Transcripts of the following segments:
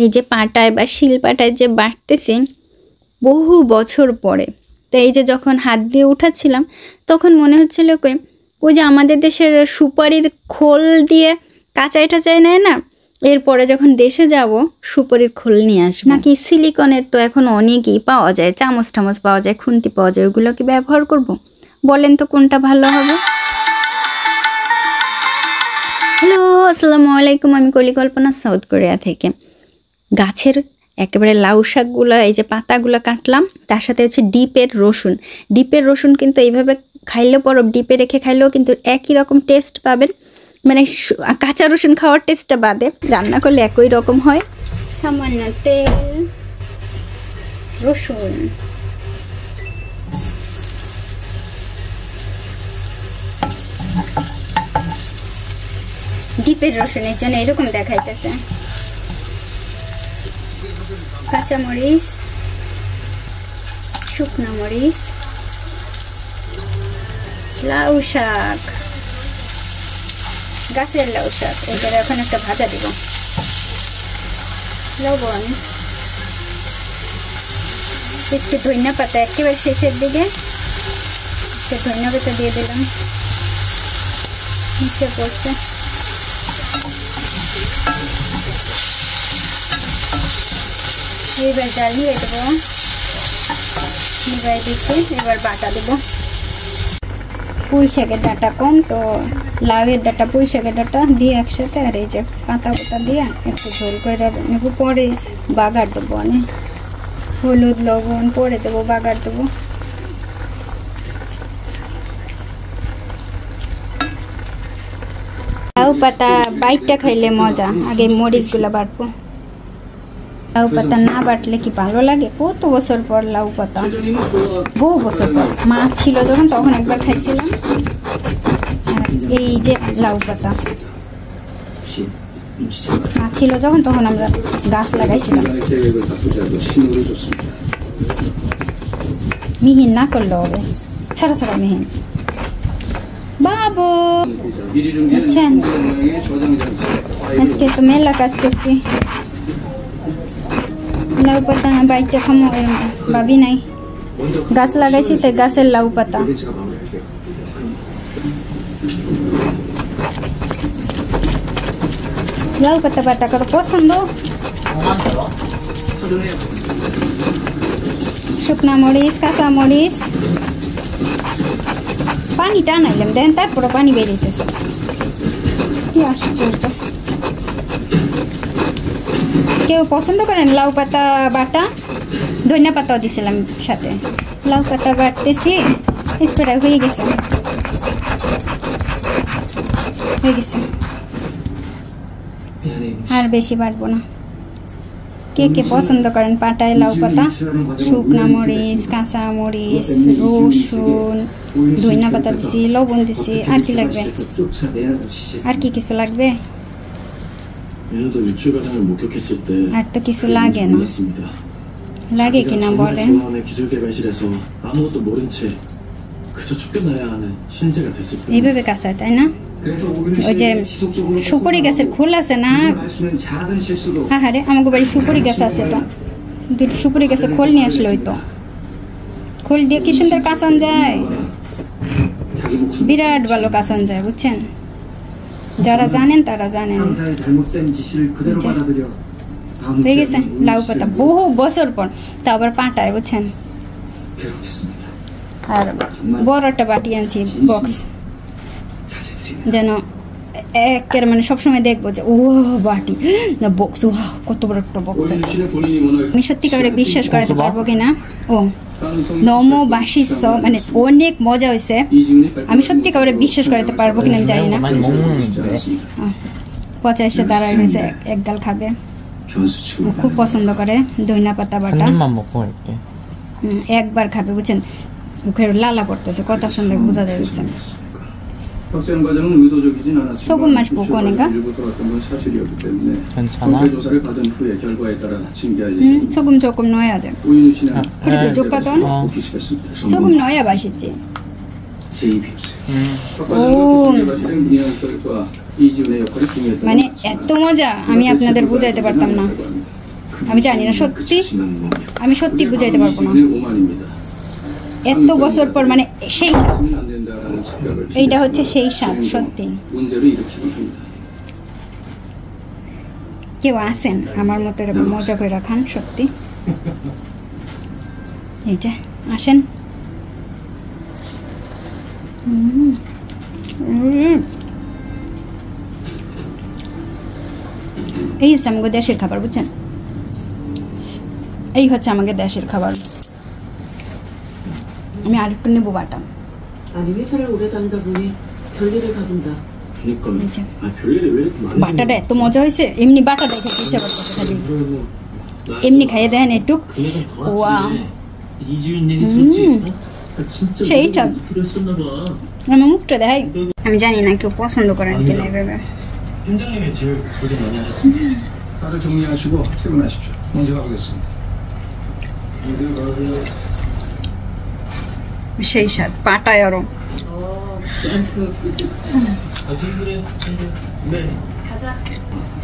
এই যে পাটায় বা শিলপাটায় যে বাটতেছি বহু বছর পরে, তো এই যে যখন হাত দিয়ে উঠাচ্ছিলাম তখন মনে হচ্ছিল ওই যে আমাদের দেশের সুপারির খোল দিয়ে কাঁচাই টাচাই নেয় না, এরপরে যখন দেশে যাব সুপারির খোল নিয়ে আসবো। নাকি সিলিকনের তো এখন অনেকই পাওয়া যায়, চামচ টামচ পাওয়া যায়, খুন্তি পাওয়া যায়, ওগুলো কি ব্যবহার করব? বলেন তো কোনটা ভালো হবে? হ্যালো, আসসালামু আলাইকুম। আমি কলিকল্পনা, সাউথ কোরিয়া থেকে। গাছের একেবারে লাউ শাকগুলো, এই যে পাতাগুলো কাটলাম, তার সাথে হচ্ছে ডিপের রসুন। ডিপের রসুন কিন্তু এইভাবে খাইলেও পরব, ডিপে রেখে খাইলেও কিন্তু একই রকম টেস্ট পাবেন, মানে কাঁচা রসুন খাওয়ার টেস্টটা বাদে রান্না করলে একই রকম হয়। সামান্য তেল, রসুন, ডিপের রসুনের জন্য এরকম দেখাইতেছে। কাঁচামরিচ, শুকনো মরিচ, লাউ শাক, গাছের লাউ শাক, এটার এখন একটা ভাজা দিব। লবণ, একটু ধনিয়া পাতা, একেবারে শেষের দিকে একটু ধনিয়া পাতা দিয়ে দিলাম, নিচে পড়ছে। এবার জাল নিয়ে দেবো, নিবাই দিচ্ছি। এবার বাটা দেবো। পুঁই শাকের ডাঁটা কম, তো লাউয়ের ডাঁটা, পুঁই শাকের ডাঁটা দিয়ে একসাথে, আর এই যে পাতা পাতা দিয়ে একটু ঝোল করে নেব। পরে বাগার দেবো, অনেক হলুদ লবণ পরে দেবো, বাগার দেবো। লাউ পাতা বাইটটা খাইলে মজা, আগে মরিচগুলো বাটবো। লাউ পাতা না বাটলে কি ভালো লাগে? কত বছর পর লাউ পাতা, বহু বছর পর। মা ছিল যখন, তখন একবার খাইছিলাম। এই যে লাউ পাতা মা ছিল যখন, তখন আমরা গাছ লাগাইছিলাম। মিহিন না করলে হবে, ছাড়া ছাড়া মিহিন। বাবু বুঝছেন, আজকে তো মেলা কাজ করছি। লাউ পাতা না বাইটে খামো, ভাবি নাই। গাছ লাগাইছি তো গাছের লাউ পাতা। লাউ পাতা বাটা করো পছন্দ। শুকনা মরিচ, কাঁচা মরিচ, পানি টানাইলাম, দেন তারপরে পানি বেরিয়েছে। কি আশ্চর্য! কেউ পছন্দ করেন লাউ পাতা বাটা? ধনিয়া পাতাও দিছিলাম সাথে। লাউ পাতা বাটতেছি, স্প্রে হয়ে গেছে, আর বেশি বাটবো না। কে কে পছন্দ করেন পাটায় লাউ পাতা? শুকনা মরিচ, কাঁচা মরিচ, রসুন, ধনিয়া পাতা দিছি, লবণ দিছি। আর কি লাগবে? আর কি কিছু লাগবে? আর তো কিছু লাগে না। লাগে কিনা বলেন? এইভাবে কাঁচা, তাই না? ওই যে সুপারি গাছের খোল আছে না, হ্যাঁ হ্যাঁ রে, আমাকে বাড়ি সুপারি গাছ আছে, তো দুটো সুপারি গাছের খোল নিয়ে আসলো। ওই তো খোল দিয়ে কি সুন্দর কাঁচান যায়, বিরাট ভালো কাঁচান যায়, বুঝছেন? যারা জানেন তারা জানেন। হয়ে গেছে লাউ পাতা, বহু বছর পর, তা আবার পাটায়, বুঝছেন? আর বড় একটা বাটি আনছি, বক্স, যেন একের মানে সবসময় দেখবো যে ও বাটি না বক্স, ও কত বড় একটা বক্স। আমি সত্যিকারে বিশ্বাস করাতে পারবো কিনা, ও নমবাসিস মানে অনেক মজা হয়েছে। আমি সত্যিকারে বিশ্বাস করাতে পারবো কিনা জানি না। 50 দাঁড়ায় হয়েছে, এক গাল খাবে, খুব পছন্দ করে ধনিয়া পাতা বাটা। একবার খাবে, বুঝছেন? মুখের লালা পড়তেছে, কত সুন্দর বোঝা যাচ্ছে। 소금 맛이 볶으니까 괜찮아? 소금 조금 넣어야 돼. 그래도 족가던 소금 넣어야 맛있지. 오, মানে এত মজা আমি আপনাদের বুঝাইতে পারতাম না। আমি জানি না সত্যি, আমি সত্যি বুঝাইতে পারবো না। এত বছর পর মানে সেই এইটা হচ্ছে সেই স্বাদ। সত্যি কেউ আসেন আমার মতো এরকম মজা করে রাখান, সত্যি এই যে আসেন। এই হচ্ছে আমাদের দেশের খাবার, বুঝছেন? এই হচ্ছে আমাদের দেশের খাবার। আমি আরেকটু নেবো বাটা। বাটাটা এত মজা হয়েছে, এমনি বাটাটা খেতে ইচ্ছা করতেছে খালি। এমনি খাইয়ে দেন একটু, সেই স্বাদ। আমার মুখটা দেখাই, আমি জানি না কেউ পছন্দ করেন কিনা এভাবে। 다들 정리하시고 퇴근하십시오. 먼저 가보겠습니다. সেই স্বাদ পাটায় আরো।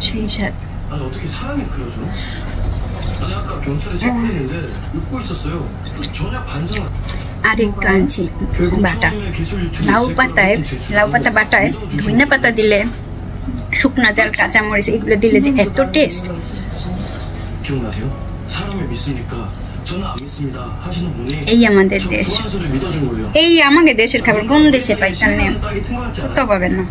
সেই স্বাদ। 아니 어떻게 사람이 그러죠? 아니 아까 경찰에 체포했는데 웃고 있었어요. 전혀 반성. আরেকটু আনছি বাটা, লাউ পাতা বাটায় ধনিয়া পাতা দিলে, শুকনা জাল, কাঁচামরিচ এগুলো দিলে যে এত টেস্ট। 기억나세요? 사람을 믿습니까? 저는 안 믿습니다 하시는 분이 এই আমাদের দেশ, 소리를 믿어준 거예요. এই আমাদের দেশের খাবার কোন দেশে পাইতাম না, তো পাবেন না।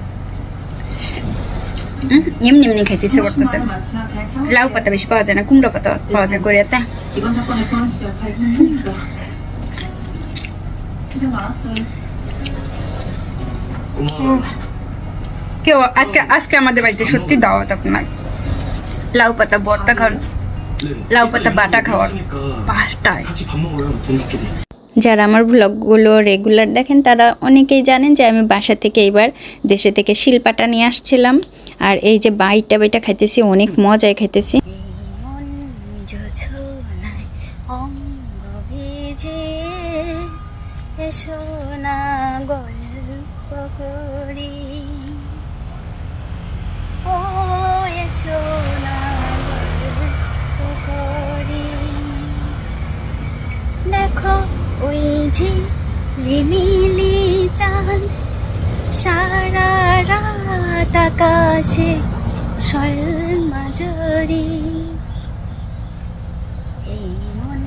এমনি এমনি খাইতে ইচ্ছে করতেছে। লাউ পাতা বেশি পাওয়া যায় না, কুমড়ো পাতা পাওয়া যায় কোরিয়াতে। 이번 사건의 보안 수사 발표했으니까 교정 나왔어요. 고마워요. কেউ আজকে আমাদের বাড়িতে সত্যি দাওয়াত আপনার। লাউ পাতা ভর্তা খাওয়ার, লাউ পাতা বাটা খাওয়ার পাঁচটায়। 같이 밥 먹어요. 돈끼리. যারা আমার ব্লগগুলো রেগুলার দেখেন তারা অনেকেই জানেন যে আমি বাসা থেকে এবার দেশে থেকে শিলপাটা নিয়ে আসছিলাম। আর এই যে বাইটা খাইতেছি, অনেক মজায় খাইতেছি। দেখো ওই যে লিমিলি চাঁদ সারা রাত আকাশে স্বর্ণমাঝরি, এই মন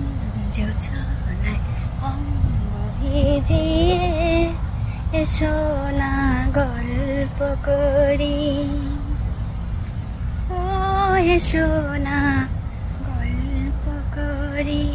যোজনায় অঙ্গ ভিজে এসো না গল্প করি, ও এসো না গল্প করি।